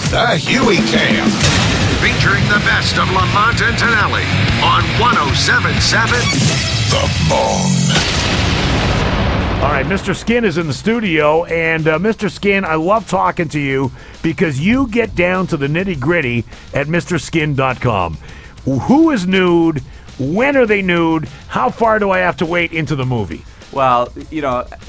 The Huey Cam. Featuring the best of Lamont and Tonelli on 107.7 The Bone. All right, Mr. Skin is in the studio, and Mr. Skin, I love talking to you because you get down to the nitty-gritty at MrSkin.com. Who is nude? When are they nude? How far do I have to wait into the movie? Well,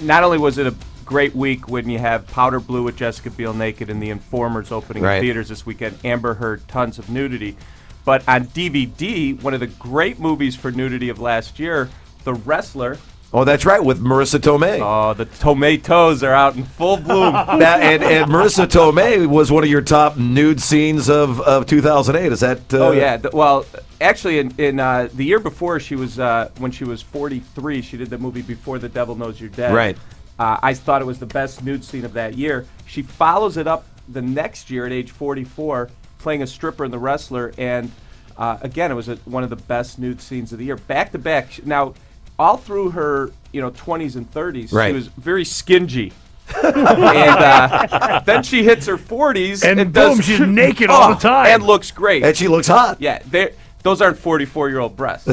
not only was it a great week when you have Powder Blue with Jessica Biel naked and The Informers opening in theaters this weekend, Amber Heard, tons of nudity. But on DVD, one of the great movies for nudity of last year, The Wrestler. Oh, that's right, with Marissa Tomei. Oh, the tomatoes are out in full bloom. and Marissa Tomei was one of your top nude scenes of 2008. Is that? Oh yeah. Well, actually, in the year before, she was when she was 43. She did the movie Before the Devil Knows You're Dead. Right. I thought it was the best nude scene of that year. She follows it up the next year at age 44, playing a stripper in The Wrestler, and again, it was one of the best nude scenes of the year, back to back. Now, all through her 20s and 30s, she was very skingy. And then she hits her 40s and boom, she's naked all the time and looks great. And she looks hot. Yeah, those aren't 44-year-old breasts.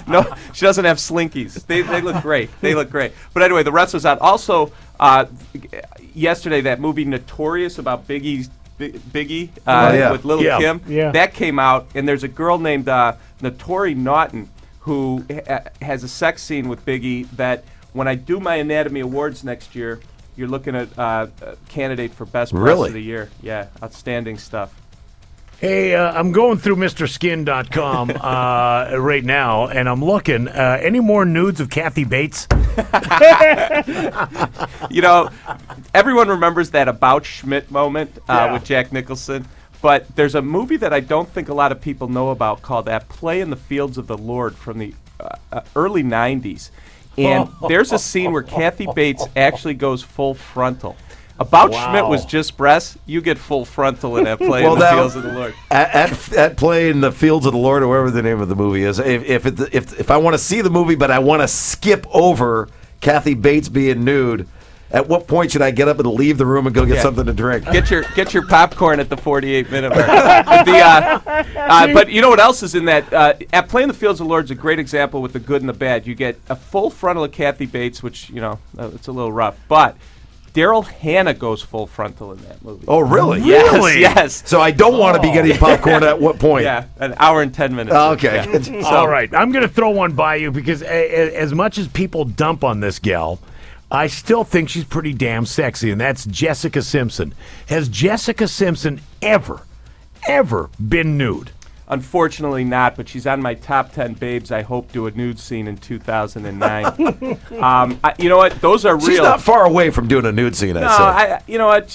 No, she doesn't have slinkies. They look great. They look great. But anyway, The Wrestler's out. Also, yesterday, that movie Notorious about Biggie with Little Kim, that came out, and there's a girl named Notori Naughton who has a sex scene with Biggie that when I do my Anatomy Awards next year, you're looking at a candidate for Best Breast of the Year. Yeah, outstanding stuff. Hey, I'm going through MrSkin.com right now, and I'm looking. Any more nudes of Kathy Bates? Everyone remembers that About Schmidt moment with Jack Nicholson. But there's a movie that I don't think a lot of people know about called At Play in the Fields of the Lord from the early 90s. And there's a scene where Kathy Bates actually goes full frontal. About Schmidt was just breasts. You get full frontal in At Play in the Fields of the Lord. At Play in the Fields of the Lord, or whatever the name of the movie is. If I want to see the movie, but I want to skip over Kathy Bates being nude, at what point should I get up and leave the room and go get something to drink? Get your popcorn at the 48-minute mark. But you know what else is in that? At Play in the Fields of the Lord is a great example with the good and the bad. You get a full frontal of Kathy Bates, which, it's a little rough. But Daryl Hannah goes full frontal in that movie. Oh, really? Yes. So I don't want to be getting popcorn at what point? Yeah, an hour and 10 minutes. Okay. Yeah. All right. I'm going to throw one by you because as much as people dump on this gal, I still think she's pretty damn sexy, and that's Jessica Simpson. Has Jessica Simpson ever been nude? Unfortunately not, but she's on my top 10 babes I hope do a nude scene in 2009. You know what? Those are real. She's not far away from doing a nude scene, I'd say. You know what?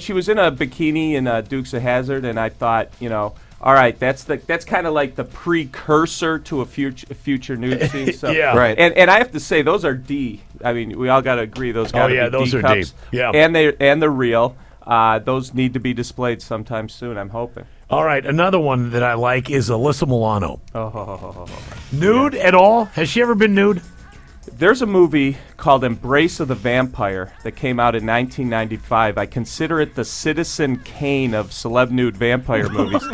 She was in a bikini in Dukes of Hazzard, and I thought, all right, that's kind of like the precursor to a future nude scene. So. Yeah. Right. And I have to say, those are D. I mean, we all got to agree those got to be those D are cups. D. Yeah. And they're real. Those need to be displayed sometime soon, I'm hoping. All right, another one that I like is Alyssa Milano. Oh. Nude at all? Has she ever been nude? There's a movie called Embrace of the Vampire that came out in 1995. I consider it the Citizen Kane of celeb nude vampire movies.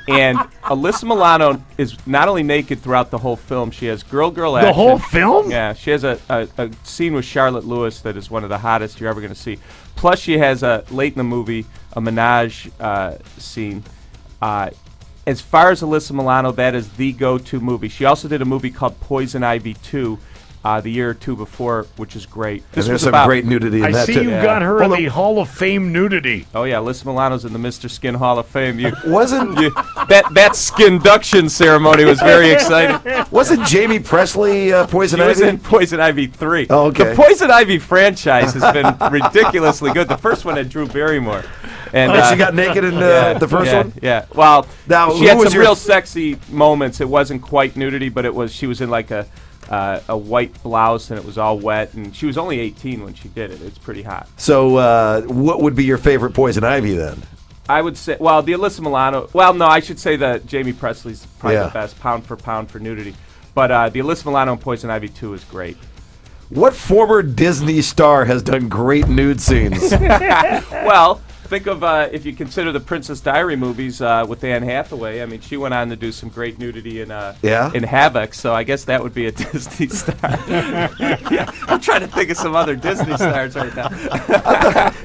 And Alyssa Milano is not only naked throughout the whole film, she has girl action. The whole film? Yeah, she has a scene with Charlotte Lewis that is one of the hottest you're ever going to see. Plus, she has, late in the movie, a menage scene. As far as Alyssa Milano, that is the go-to movie. She also did a movie called Poison Ivy 2 the year or two before, which is great. There's some great nudity in that, I see too. you got her in the Hall of Fame nudity. Oh, yeah, Alyssa Milano's in the Mr. Skin Hall of Fame. That skin-duction ceremony was very exciting. Wasn't Jamie Presley Poison Ivy? She was in Poison Ivy 3. Oh, okay. The Poison Ivy franchise has been ridiculously good. The first one had Drew Barrymore. And she got naked in the first one? Yeah. Well, now, she had some real sexy moments. It wasn't quite nudity, but she was in like a white blouse, and it was all wet, and she was only 18 when she did it. It's pretty hot. So what would be your favorite Poison Ivy then? I would say, well, the Alyssa Milano. Well, no, I should say that Jamie Presley's probably the best pound for pound for nudity. But the Alyssa Milano and Poison Ivy 2 is great. What former Disney star has done great nude scenes? Well, Think of if you consider the Princess Diary movies with Anne Hathaway. I mean, she went on to do some great nudity in Havoc, so I guess that would be a Disney star. Yeah, I'm trying to think of some other Disney stars right now.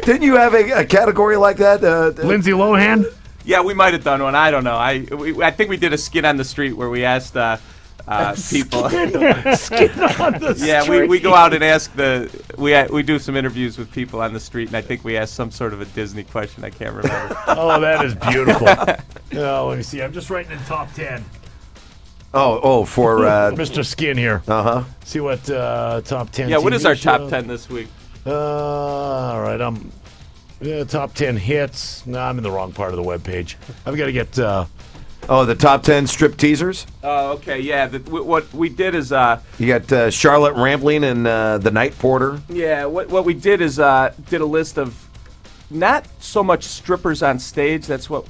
Didn't you have a category like that? Lindsay Lohan? Yeah, we might have done one. I don't know. I think we did a Skin on the Street where we asked people. Skin on the street. Yeah, we go out and ask we do some interviews with people on the street, and I think we asked some sort of a Disney question. I can't remember. Oh, that is beautiful. Oh, let me see. I'm just writing in top 10. For Mr. Skin here. See what top 10. Yeah, what TV is our show? top 10 this week? All right, top 10 hits. No, I'm in the wrong part of the webpage. I've got to get. the top 10 strip teasers. Oh, okay, yeah. What we did is you got Charlotte Rampling and the Night Porter. Yeah, what we did is did a list of not so much strippers on stage. That's what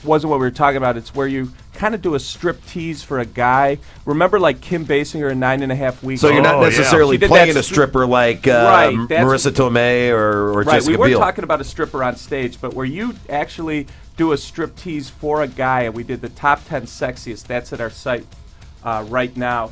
wasn't what we were talking about. It's where you kind of do a strip tease for a guy. Remember, like Kim Basinger in 9.5 Weeks. So you're not necessarily playing a stripper like Marissa Tomei or right. Jessica We weren't Biel. talking about a stripper on stage, but where you actually do a strip tease for a guy, and we did the top 10 sexiest. That's at our site right now.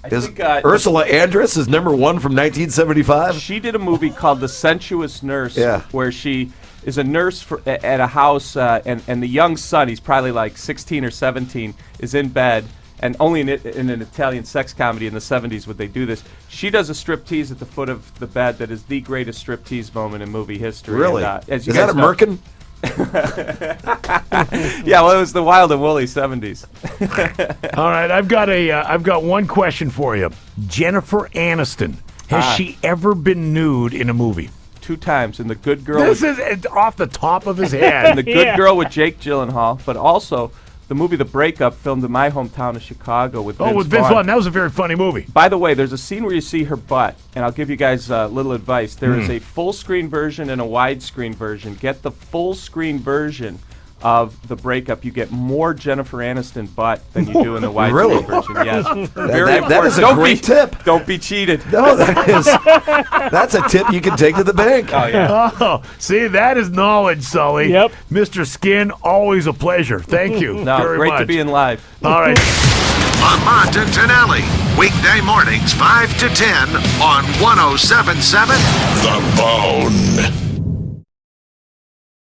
I think Ursula Andress is number 1 from 1975. She did a movie called The Sensuous Nurse, where she is a nurse at a house, and the young son, he's probably like 16 or 17, is in bed. And only in an Italian sex comedy in the 70s would they do this. She does a striptease at the foot of the bed that is the greatest striptease moment in movie history. Really? And, is that a Merkin? Yeah, well, it was the Wild and Woolly 70s. All right, I've got one question for you. Jennifer Aniston, has she ever been nude in a movie? 2 times in The Good Girl. This is off the top of his head. In The Good Girl with Jake Gyllenhaal, but also the movie The Breakup, filmed in my hometown of Chicago with Vince Vaughn. That was a very funny movie. By the way, there's a scene where you see her butt, and I'll give you guys a little advice. There is a full-screen version and a widescreen version. Get the full-screen version of The Breakup. You get more Jennifer Aniston butt than you do in the widescreen version. Yes. Very important. That is a great tip. Don't be cheated. No, that's a tip you can take to the bank. Oh, yeah. Oh, see, that is knowledge, Sully. Yep. Mr. Skin, always a pleasure. Thank you very great much. to be in live. All right. Lamont and Tonelli, weekday mornings 5 to 10 on 107.7 The Bone.